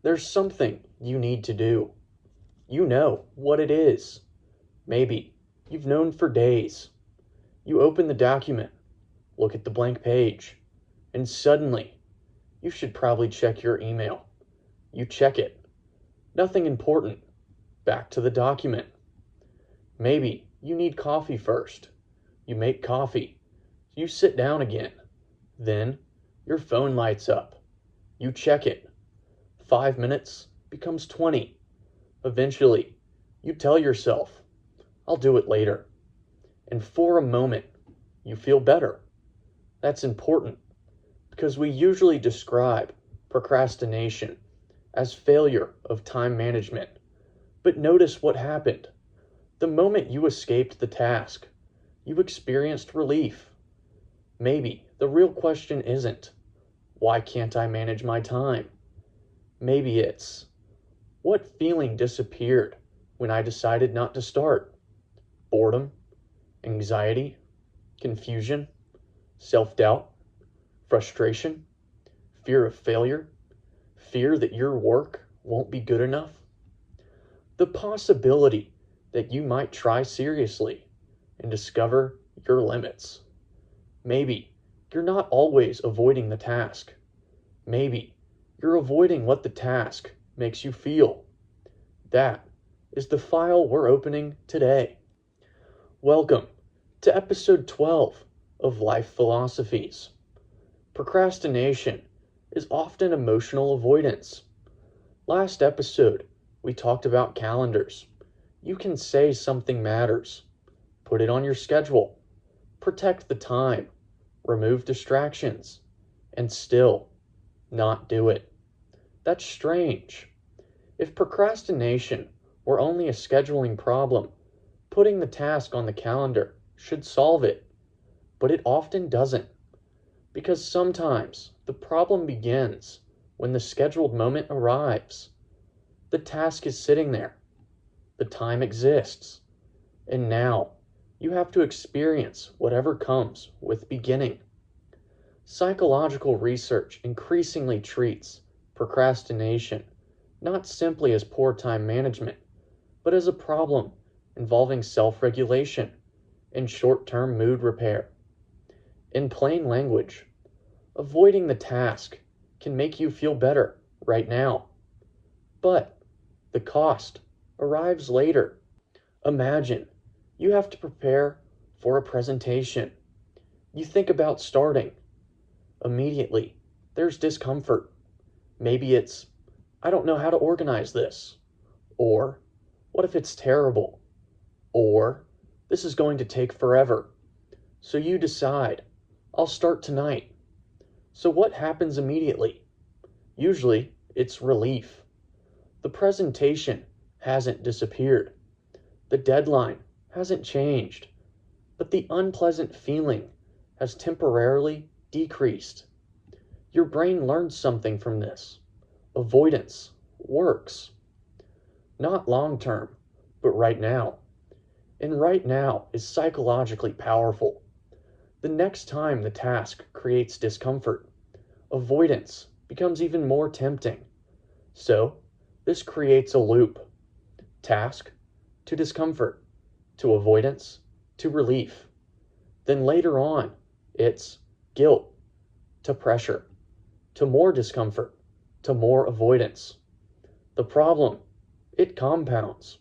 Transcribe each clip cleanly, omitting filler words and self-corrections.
There's something you need to do. You know what it is. Maybe you've known for days. You open the document, look at the blank page, and suddenly you should probably check your email. You check it. Nothing important. Back to the document. Maybe you need coffee first. You make coffee. You sit down again. Then your phone lights up. You check it. 5 minutes becomes 20. Eventually, you tell yourself, I'll do it later. And for a moment, you feel better. That's important because we usually describe procrastination as failure of time management. But notice what happened. The moment you escaped the task, you experienced relief. Maybe the real question isn't, why can't I manage my time? Maybe it's, what feeling disappeared when I decided not to start? Boredom, anxiety, confusion, self-doubt, frustration, fear of failure, fear that your work won't be good enough. The possibility that you might try seriously and discover your limits. Maybe you're not always avoiding the task. Maybe you're avoiding what the task makes you feel. That is the file we're opening today. Welcome to episode 12 of Life Philosophies. Procrastination is often emotional avoidance. Last episode, we talked about calendars. You can say something matters. Put it on your schedule. Protect the time. Remove distractions. And still not do it. That's strange. If procrastination were only a scheduling problem, putting the task on the calendar should solve it. But it often doesn't. Because sometimes the problem begins when the scheduled moment arrives. The task is sitting there. The time exists. And now you have to experience whatever comes with beginning. Psychological research increasingly treats procrastination not simply as poor time management, but as a problem involving self-regulation and short-term mood repair. In plain language, avoiding the task can make you feel better right now, but the cost arrives later. Imagine you have to prepare for a presentation. You think about starting. Immediately, there's discomfort. Maybe it's, I don't know how to organize this. Or, what if it's terrible? Or, this is going to take forever. So you decide, I'll start tonight. So what happens immediately? Usually, it's relief. The presentation hasn't disappeared. The deadline hasn't changed. But the unpleasant feeling has temporarily decreased. Your brain learns something from this. Avoidance works. Not long term, but right now. And right now is psychologically powerful. The next time the task creates discomfort, avoidance becomes even more tempting. So, this creates a loop. Task to discomfort, to avoidance, to relief. Then later on, it's guilt to pressure, to more discomfort, to more avoidance. The problem, it compounds.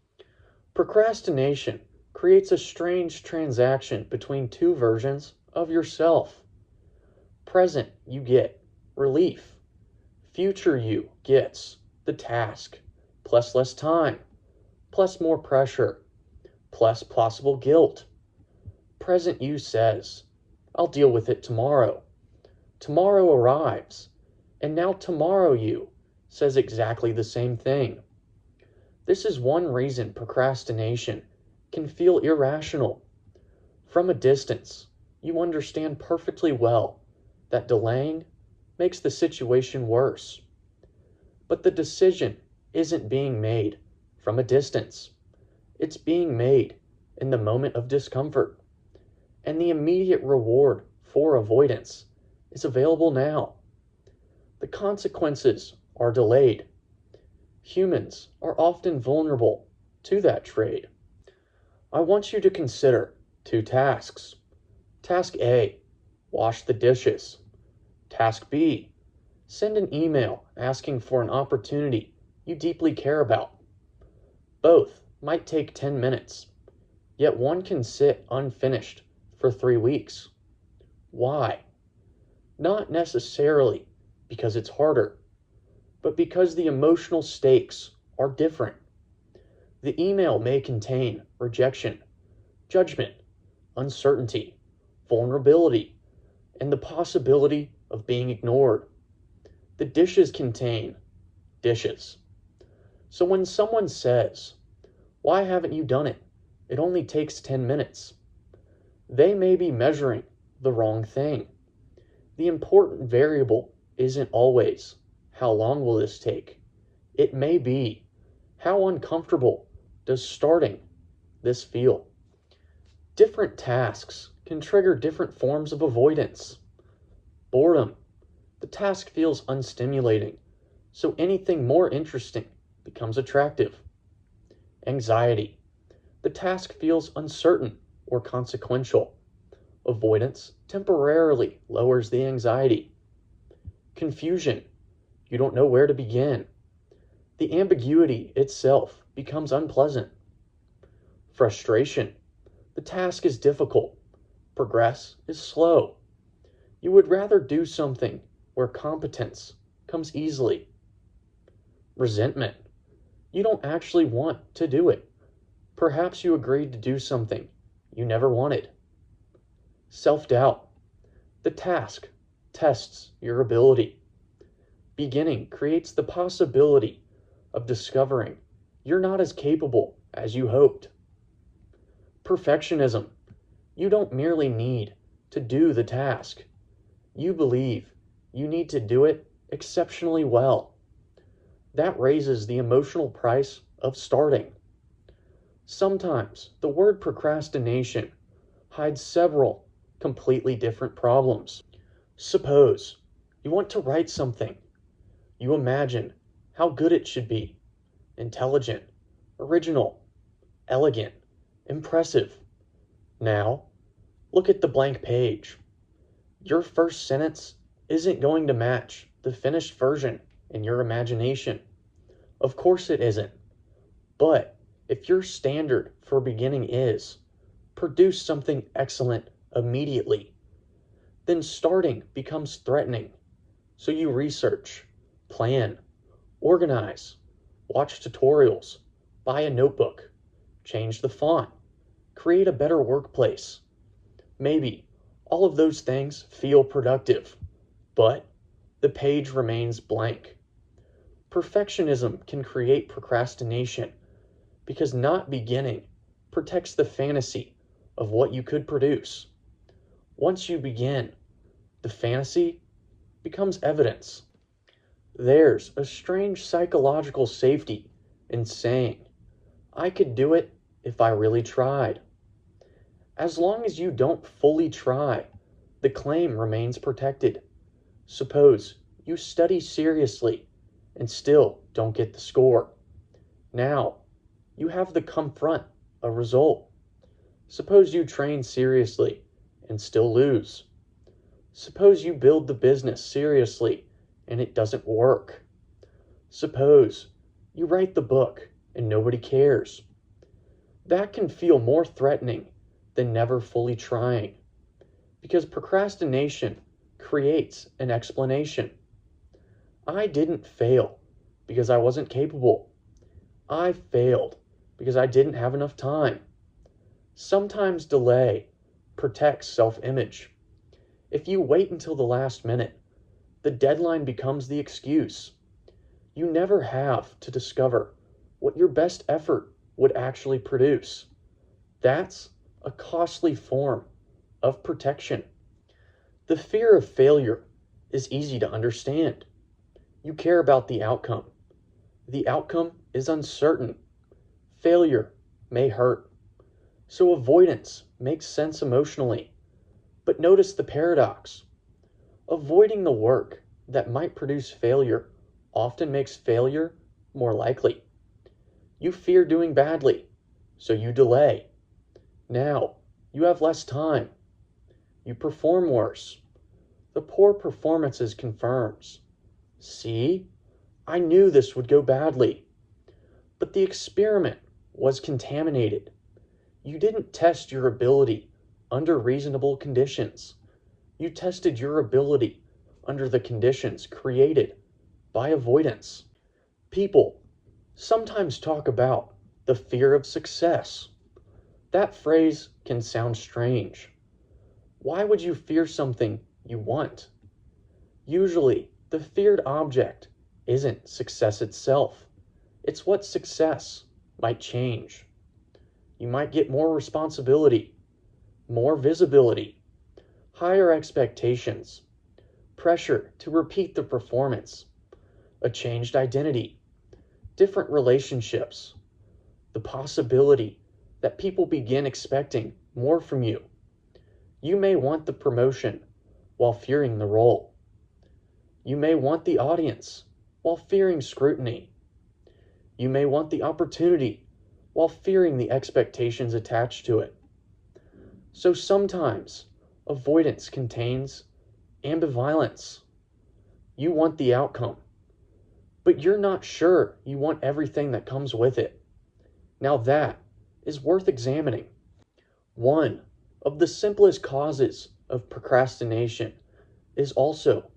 Procrastination creates a strange transaction between two versions of yourself. Present, you get relief. Future you gets the task, plus less time, plus more pressure, plus possible guilt. Present you says, I'll deal with it tomorrow. Tomorrow arrives, and now tomorrow you says exactly the same thing. This is one reason procrastination can feel irrational. From a distance, you understand perfectly well that delaying makes the situation worse. But the decision isn't being made from a distance. It's being made in the moment of discomfort. And the immediate reward for avoidance is available now. The consequences are delayed. Humans are often vulnerable to that trade. I want you to consider two tasks. Task A, wash the dishes. Task B, send an email asking for an opportunity you deeply care about. Both might take 10 minutes, yet one can sit unfinished for 3 weeks. Why? Not necessarily because it's harder, but because the emotional stakes are different. The email may contain rejection, judgment, uncertainty, vulnerability, and the possibility of being ignored. The dishes contain dishes. So when someone says, "Why haven't you done it? It only takes 10 minutes," they may be measuring the wrong thing. The important variable isn't always, "How long will this take?" It may be, "How uncomfortable does starting this feel?" Different tasks can trigger different forms of avoidance. Boredom. The task feels unstimulating, so anything more interesting becomes attractive. Anxiety. The task feels uncertain or consequential. Avoidance temporarily lowers the anxiety. Confusion. You don't know where to begin. The ambiguity itself becomes unpleasant. Frustration. The task is difficult. Progress is slow. You would rather do something where competence comes easily. Resentment. You don't actually want to do it. Perhaps you agreed to do something you never wanted. Self-doubt. The task tests your ability. Beginning creates the possibility of discovering you're not as capable as you hoped. Perfectionism. You don't merely need to do the task. You believe you need to do it exceptionally well. That raises the emotional price of starting. Sometimes the word procrastination hides several completely different problems. Suppose you want to write something. You imagine how good it should be: intelligent, original, elegant, impressive. Now, look at the blank page. Your first sentence isn't going to match the finished version in your imagination. Of course it isn't. But if your standard for beginning is produce something excellent immediately, then starting becomes threatening. So you research, plan, organize, watch tutorials, buy a notebook, change the font, create a better workplace. Maybe all of those things feel productive, but the page remains blank. Perfectionism can create procrastination because not beginning protects the fantasy of what you could produce. Once you begin, the fantasy becomes evidence. There's a strange psychological safety in saying, "I could do it if I really tried." As long as you don't fully try, the claim remains protected. Suppose you study seriously and still don't get the score. Now, you have to confront a result. Suppose you train seriously and still lose. Suppose you build the business seriously and it doesn't work. Suppose you write the book and nobody cares. That can feel more threatening than never fully trying, because procrastination creates an explanation. I didn't fail because I wasn't capable. I failed because I didn't have enough time. Sometimes delay protects self-image. If you wait until the last minute, the deadline becomes the excuse. You never have to discover what your best effort would actually produce. That's a costly form of protection. The fear of failure is easy to understand. You care about the outcome. The outcome is uncertain. Failure may hurt. So avoidance makes sense emotionally. But notice the paradox. Avoiding the work that might produce failure often makes failure more likely. You fear doing badly, so you delay. Now, you have less time. You perform worse. The poor performances confirms. See, I knew this would go badly. But the experiment was contaminated. You didn't test your ability under reasonable conditions. You tested your ability under the conditions created by avoidance. People sometimes talk about the fear of success. That phrase can sound strange. Why would you fear something you want? Usually, the feared object isn't success itself. It's what success might change. You might get more responsibility, more visibility, higher expectations, pressure to repeat the performance, a changed identity, different relationships, the possibility that people begin expecting more from you. You may want the promotion while fearing the role. You may want the audience while fearing scrutiny. You may want the opportunity while fearing the expectations attached to it. So sometimes avoidance contains ambivalence. You want the outcome, but you're not sure you want everything that comes with it. Now that is worth examining. One of the simplest causes of procrastination is also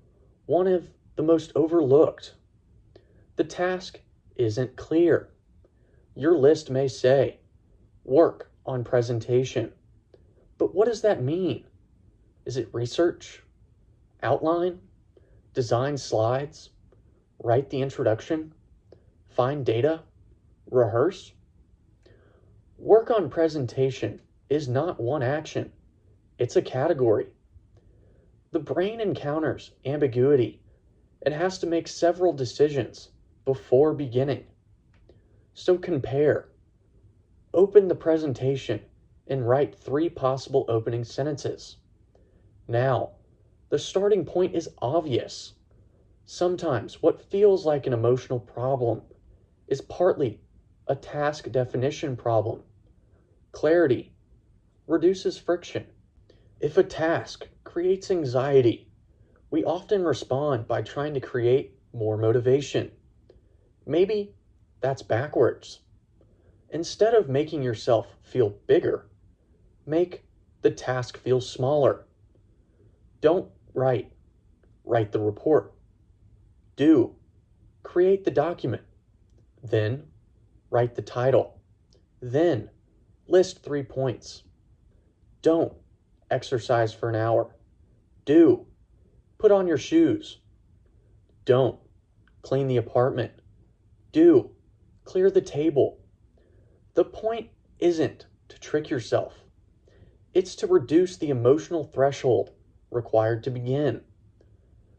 one of the most overlooked. The task isn't clear. Your list may say, work on presentation. But what does that mean? Is it research? Outline? Design slides? Write the introduction? Find data? Rehearse? Work on presentation is not one action. It's a category. The brain encounters ambiguity and has to make several decisions before beginning. So compare. Open the presentation and write 3 possible opening sentences. Now, the starting point is obvious. Sometimes what feels like an emotional problem is partly a task definition problem. Clarity reduces friction. If a task creates anxiety, we often respond by trying to create more motivation. Maybe that's backwards. Instead of making yourself feel bigger, make the task feel smaller. Don't write the report. Do, create the document. Then, write the title. Then, list 3 points. Don't, exercise for an hour. Do, put on your shoes. Don't, clean the apartment. Do, clear the table. The point isn't to trick yourself. It's to reduce the emotional threshold required to begin.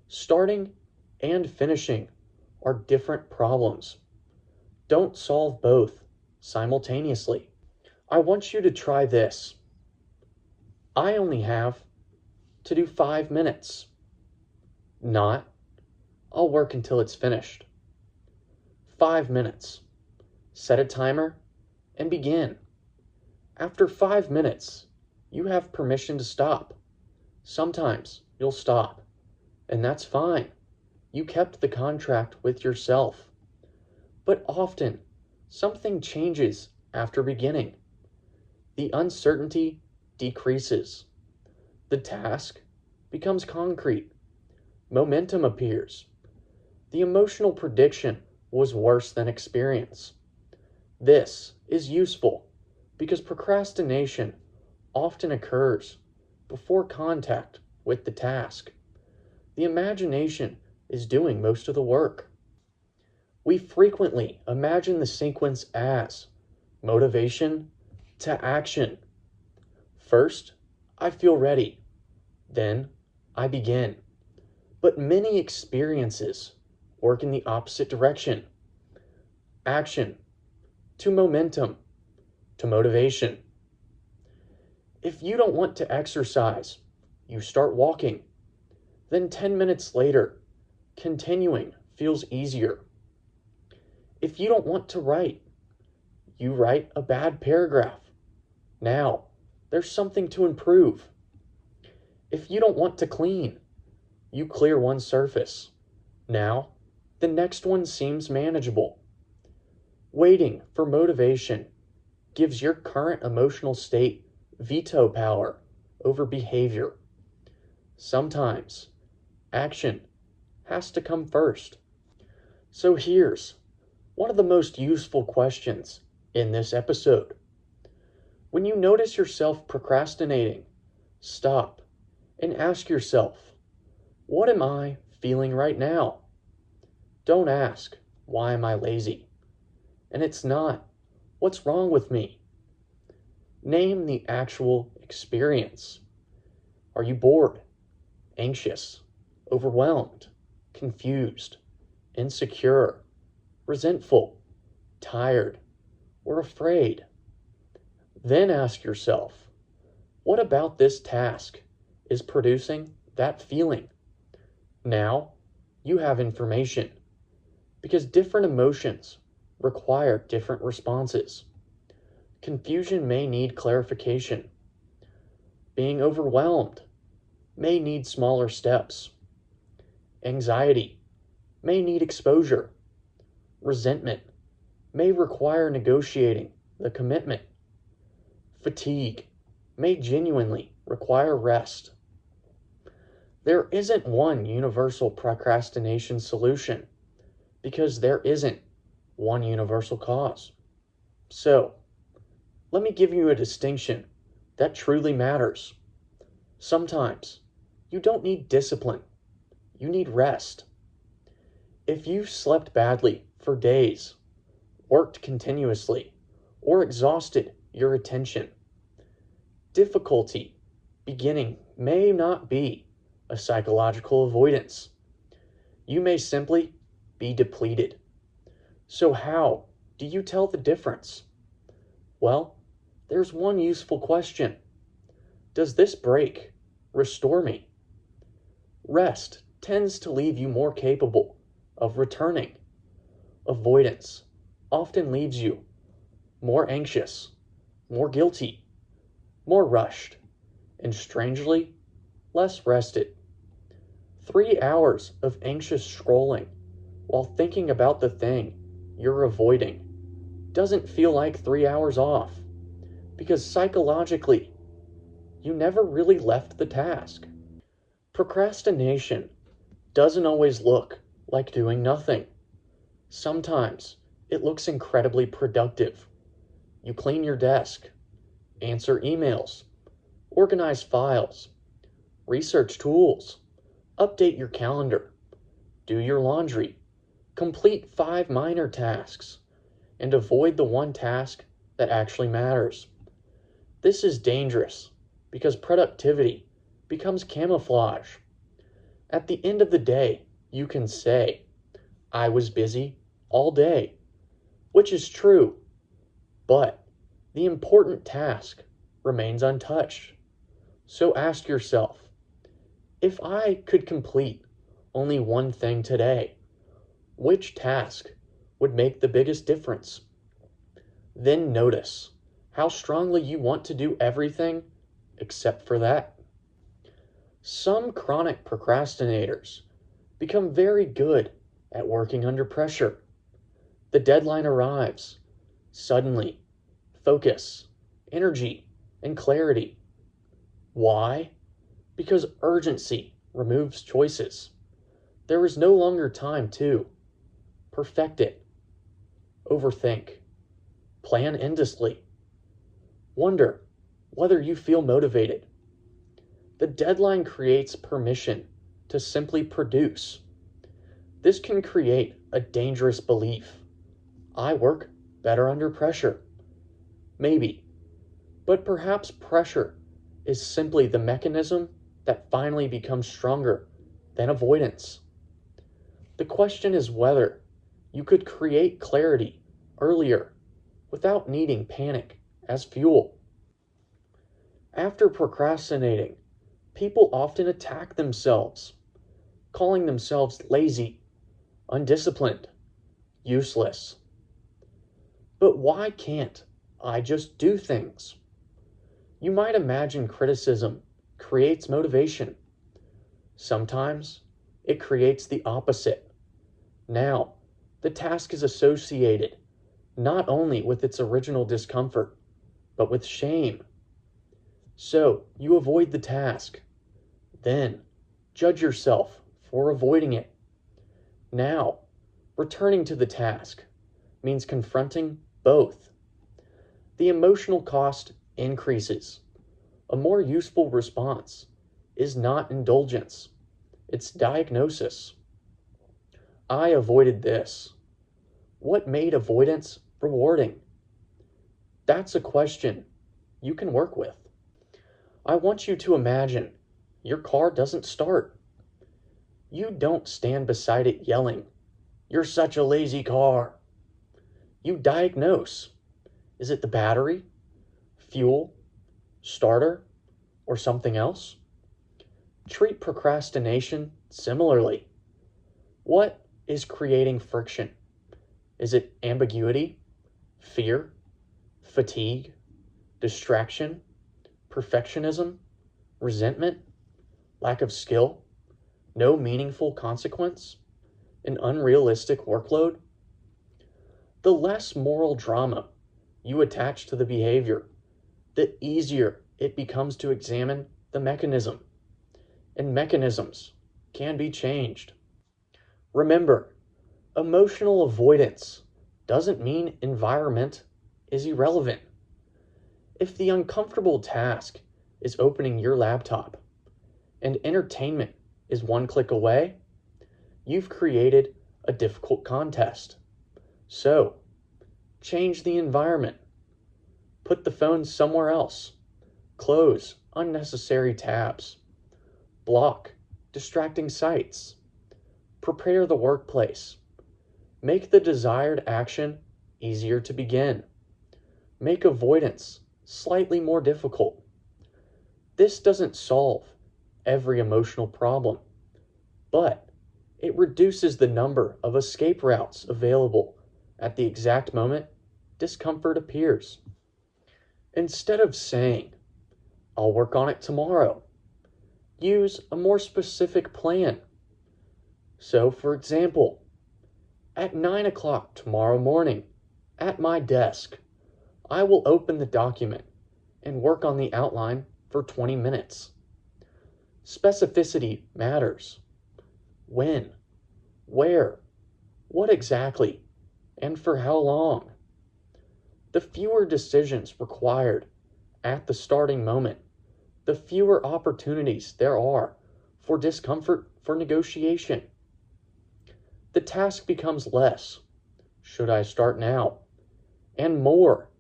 Starting and finishing are different problems. Don't solve both simultaneously. I want you to try this. I only have to do 5 minutes. Not, I'll work until it's finished. 5 minutes. Set a timer and begin. After 5 minutes, you have permission to stop. Sometimes you'll stop, and that's fine. You kept the contract with yourself. But often, something changes after beginning. The uncertainty decreases. The task becomes concrete. Momentum appears. The emotional prediction was worse than experience. This is useful because procrastination often occurs before contact with the task. The imagination is doing most of the work. We frequently imagine the sequence as motivation to action. First, I feel ready. Then, I begin. But many experiences work in the opposite direction. Action to momentum to motivation. If you don't want to exercise, you start walking. Then 10 minutes later, continuing feels easier. If you don't want to write, you write a bad paragraph. Now, there's something to improve. If you don't want to clean, you clear one surface. Now, the next one seems manageable. Waiting for motivation gives your current emotional state veto power over behavior. Sometimes, action has to come first. So here's one of the most useful questions in this episode. When you notice yourself procrastinating, stop and ask yourself, what am I feeling right now? Don't ask, why am I lazy? And it's not, what's wrong with me? Name the actual experience. Are you bored, anxious, overwhelmed, confused, insecure, resentful, tired, or afraid? Then ask yourself, what about this task is producing that feeling? Now you have information, because different emotions require different responses. Confusion may need clarification. Being overwhelmed may need smaller steps. Anxiety may need exposure. Resentment may require negotiating the commitment. Fatigue may genuinely require rest. There isn't one universal procrastination solution because there isn't one universal cause. So, let me give you a distinction that truly matters. Sometimes you don't need discipline, you need rest. If you've slept badly for days, worked continuously, or exhausted your attention, difficulty beginning may not be a psychological avoidance. You may simply be depleted. So how do you tell the difference? Well, there's one useful question. Does this break restore me? Rest tends to leave you more capable of returning. Avoidance often leaves you more anxious, more guilty, more rushed, and strangely, less rested. 3 hours of anxious scrolling while thinking about the thing you're avoiding doesn't feel like 3 hours off, because psychologically, you never really left the task. Procrastination doesn't always look like doing nothing. Sometimes it looks incredibly productive. You clean your desk, answer emails, organize files, research tools, update your calendar, do your laundry, complete 5 minor tasks, and avoid the one task that actually matters. This is dangerous because productivity becomes camouflage. At the end of the day, you can say, I was busy all day, which is true, but the important task remains untouched. So ask yourself, if I could complete only one thing today, which task would make the biggest difference? Then notice how strongly you want to do everything except for that. Some chronic procrastinators become very good at working under pressure. The deadline arrives. Suddenly, focus, energy, and clarity. Why? Because urgency removes choices. There is no longer time to perfect it, overthink, plan endlessly, wonder whether you feel motivated. The deadline creates permission to simply produce. This can create a dangerous belief. I work better under pressure. Maybe, but perhaps pressure is simply the mechanism that finally becomes stronger than avoidance. The question is whether you could create clarity earlier without needing panic as fuel. After procrastinating, people often attack themselves, calling themselves lazy, undisciplined, useless. But why can't I just do things? You might imagine criticism creates motivation. Sometimes it creates the opposite. Now, the task is associated not only with its original discomfort, but with shame. So you avoid the task. Then judge yourself for avoiding it. Now, returning to the task means confronting both. The emotional cost increases. A more useful response is not indulgence, it's diagnosis. I avoided this. What made avoidance rewarding? That's a question you can work with. I want you to imagine your car doesn't start. You don't stand beside it yelling, "You're such a lazy car." You diagnose. Is it the battery, fuel, starter, or something else? Treat procrastination similarly. What is creating friction? Is it ambiguity, fear, fatigue, distraction, perfectionism, resentment, lack of skill, no meaningful consequence, an unrealistic workload? The less moral drama you attach to the behavior, the easier it becomes to examine the mechanism. And mechanisms can be changed. Remember, emotional avoidance doesn't mean environment is irrelevant. If the uncomfortable task is opening your laptop and entertainment is one click away, you've created a difficult contest. So, change the environment. Put the phone somewhere else. Close unnecessary tabs. Block distracting sites. Prepare the workplace. Make the desired action easier to begin. Make avoidance slightly more difficult. This doesn't solve every emotional problem, but it reduces the number of escape routes available at the exact moment discomfort appears. Instead of saying, "I'll work on it tomorrow," use a more specific plan. So, for example, at 9 o'clock tomorrow morning, at my desk, I will open the document and work on the outline for 20 minutes. Specificity matters. When, where, what exactly, and for how long? The fewer decisions required at the starting moment, the fewer opportunities there are for discomfort for negotiation. The task becomes less. Should I start now? And more.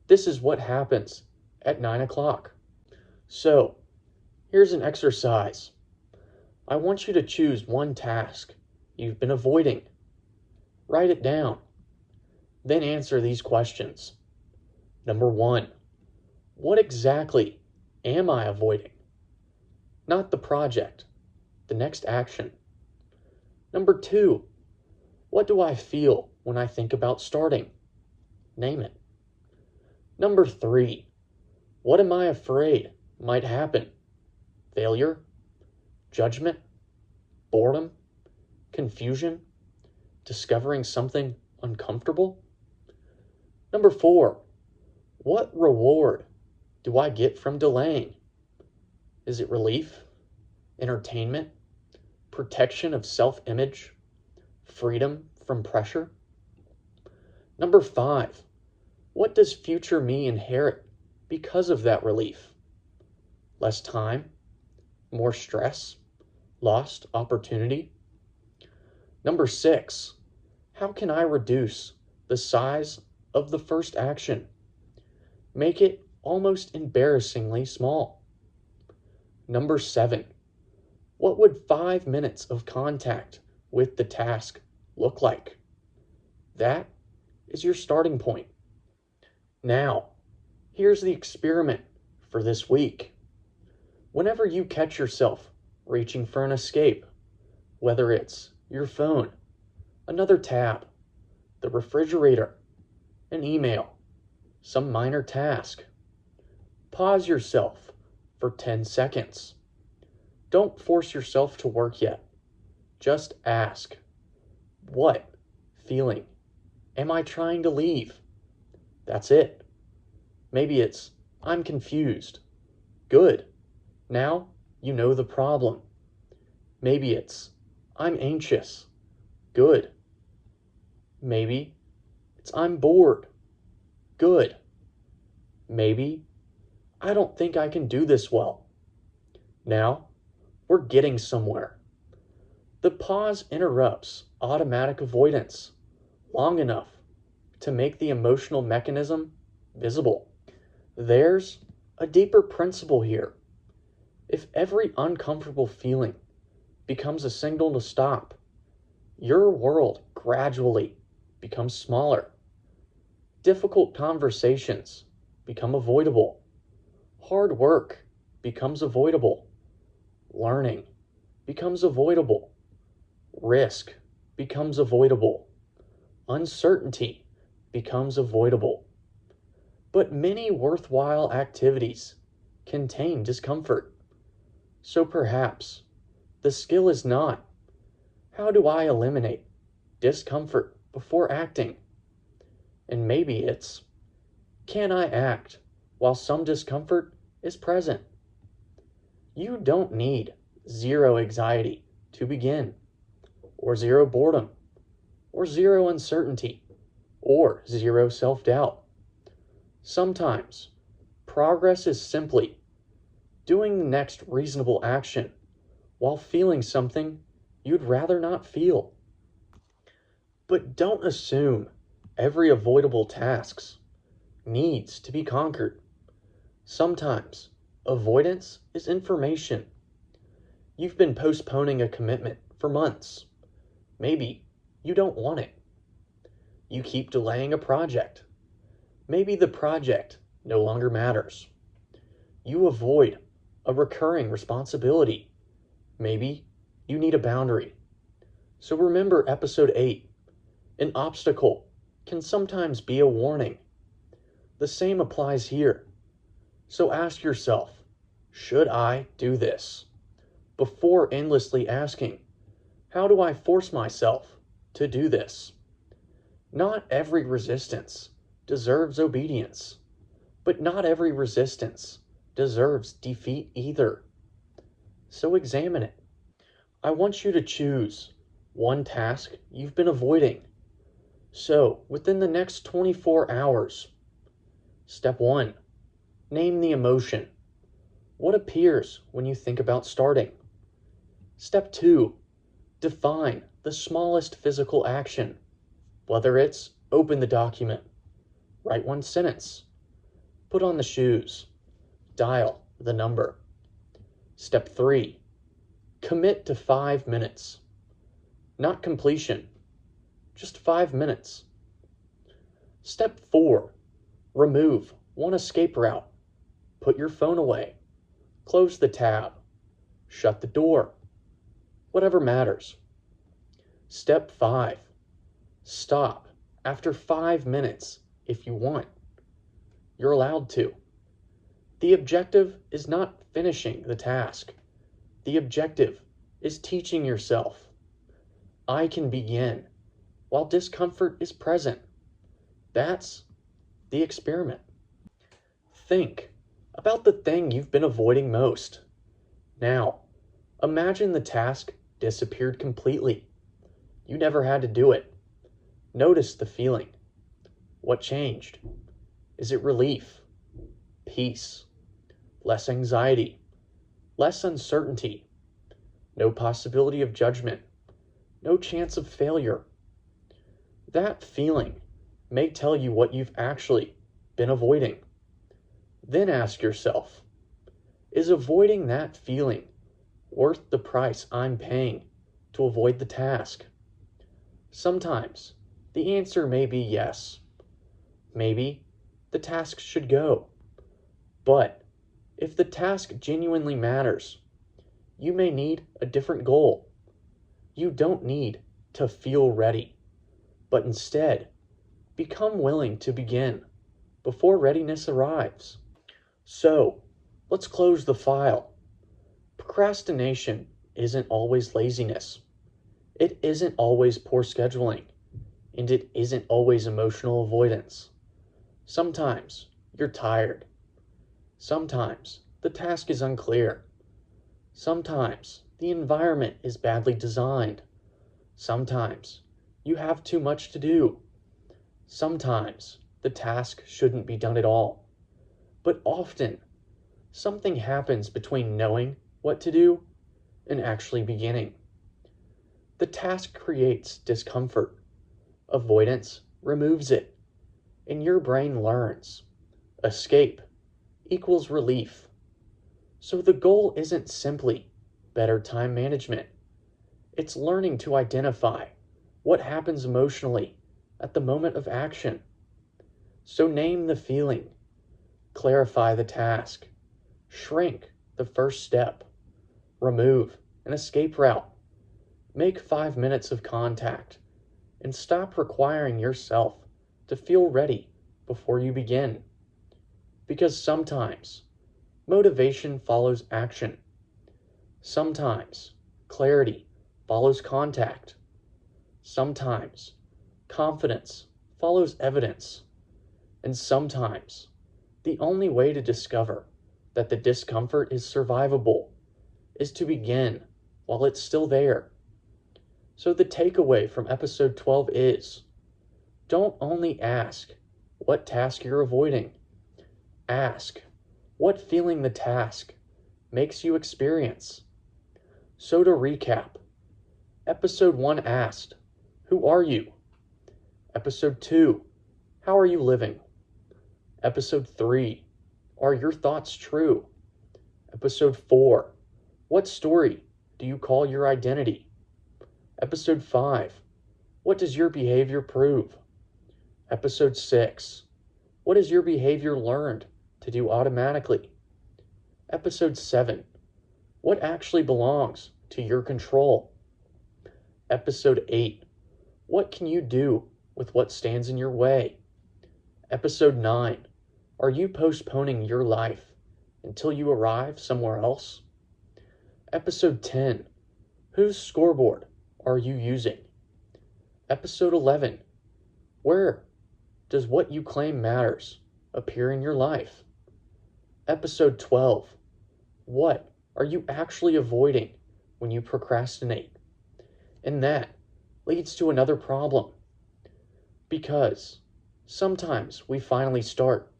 This is what happens at 9 o'clock. So, here's an exercise. I want you to choose one task you've been avoiding. Write it down. Then answer these questions. Number 1, what exactly am I avoiding? Not the project, the next action. Number 2, what do I feel when I think about starting? Name it. Number 3, what am I afraid might happen? Failure? Judgment? Boredom? Confusion? Discovering something uncomfortable? Number 4, what reward do I get from delaying? Is it relief? Entertainment? Protection of self-image? Freedom from pressure? Number 5, what does future me inherit because of that relief? Less time? More stress? Lost opportunity? Number 6, how can I reduce the size of the first action? Make it almost embarrassingly small. Number 7, what would 5 minutes of contact with the task look like? That is your starting point. Now, here's the experiment for this week. Whenever you catch yourself reaching for an escape, whether it's your phone, another tab, the refrigerator, an email, some minor task. Pause yourself for 10 seconds. Don't force yourself to work yet. Just ask, what feeling am I trying to leave? That's it. Maybe it's, I'm confused. Good. Now you know the problem. Maybe it's, I'm anxious. Good. Maybe it's, I'm bored. Good. Maybe, I don't think I can do this well. Now, we're getting somewhere. The pause interrupts automatic avoidance long enough to make the emotional mechanism visible. There's a deeper principle here. If every uncomfortable feeling becomes a signal to stop, your world gradually becomes smaller. Difficult conversations become avoidable. Hard work becomes avoidable. Learning becomes avoidable. Risk becomes avoidable. Uncertainty becomes avoidable. But many worthwhile activities contain discomfort. So perhaps the skill is not, how do I eliminate discomfort before acting? And maybe it's, can I act while some discomfort is present? You don't need zero anxiety to begin, or zero boredom, or zero uncertainty, or zero self-doubt. Sometimes progress is simply doing the next reasonable action while feeling something you'd rather not feel. But don't assume every avoidable task needs to be conquered. Sometimes avoidance is information. You've been postponing a commitment for months. Maybe you don't want it. You keep delaying a project. Maybe the project no longer matters. You avoid a recurring responsibility. Maybe you need a boundary. So remember episode 8. An obstacle can sometimes be a warning. The same applies here. So ask yourself, should I do this? Before endlessly asking, how do I force myself to do this? Not every resistance deserves obedience, but not every resistance deserves defeat either. So examine it. I want you to choose one task you've been avoiding. So within the next 24 hours, step 1, name the emotion. What appears when you think about starting? Step 2, define the smallest physical action, whether it's open the document, write one sentence, put on the shoes, dial the number. Step 3, commit to 5 minutes. Not completion, just 5 minutes. Step 4, remove one escape route. Put your phone away, close the tab, shut the door, whatever matters. Step 5, stop after 5 minutes if you want. You're allowed to. The objective is not finishing the task. The objective is teaching yourself, I can begin while discomfort is present. That's the experiment. Think about the thing you've been avoiding most. Now, imagine the task disappeared completely. You never had to do it. Notice the feeling. What changed? Is it relief? Peace? Less anxiety? Less uncertainty? No possibility of judgment? No chance of failure? That feeling may tell you what you've actually been avoiding. Then ask yourself, is avoiding that feeling worth the price I'm paying to avoid the task? Sometimes the answer may be yes. Maybe the task should go. But if the task genuinely matters, you may need a different goal. You don't need to feel ready, but instead, Become willing to begin before readiness arrives. So, let's close the file. Procrastination isn't always laziness. It isn't always poor scheduling. And it isn't always emotional avoidance. Sometimes you're tired. Sometimes the task is unclear. Sometimes the environment is badly designed. Sometimes you have too much to do. Sometimes the task shouldn't be done at all. But often, something happens between knowing what to do and actually beginning. The task creates discomfort. Avoidance removes it. And your brain learns. Escape equals relief. So the goal isn't simply better time management. It's learning to identify what happens emotionally at the moment of action. So name the feeling, clarify the task, shrink the first step, remove an escape route, make 5 minutes of contact, and stop requiring yourself to feel ready before you begin. Because sometimes motivation follows action. Sometimes clarity follows contact. Sometimes confidence follows evidence. And sometimes the only way to discover that the discomfort is survivable is to begin while it's still there. So the takeaway from episode 12 is, don't only ask what task you're avoiding. Ask what feeling the task makes you experience. So to recap, episode 1 asked, who are you? Episode 2, how are you living? Episode 3, are your thoughts true? Episode 4, what story do you call your identity? Episode 5, what does your behavior prove? Episode 6, what has your behavior learned to do automatically? Episode 7, what actually belongs to your control? Episode 8, what can you do with what stands in your way? Episode 9, are you postponing your life until you arrive somewhere else? Episode 10, whose scoreboard are you using? Episode 11, where does what you claim matters appear in your life? Episode 12, what are you actually avoiding when you procrastinate? And that leads to another problem. Because sometimes we finally start,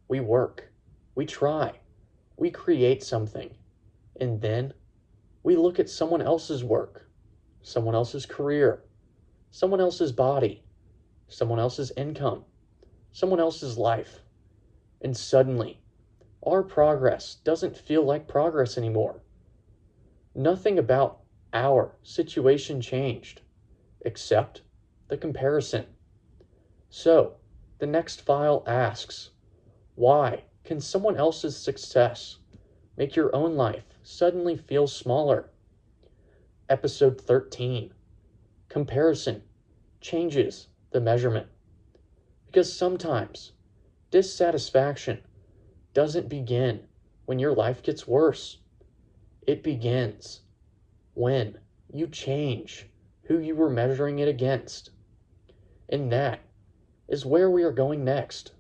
we work, we try, we create something, and then we look at someone else's work, someone else's career, someone else's body, someone else's income, someone else's life, and suddenly our progress doesn't feel like progress anymore. Nothing about our situation changed, except the comparison. So, the next file asks, why can someone else's success make your own life suddenly feel smaller? Episode 13, comparison changes the measurement. Because sometimes dissatisfaction doesn't begin when your life gets worse. It begins when you change who you were measuring it against. And that is where we are going next.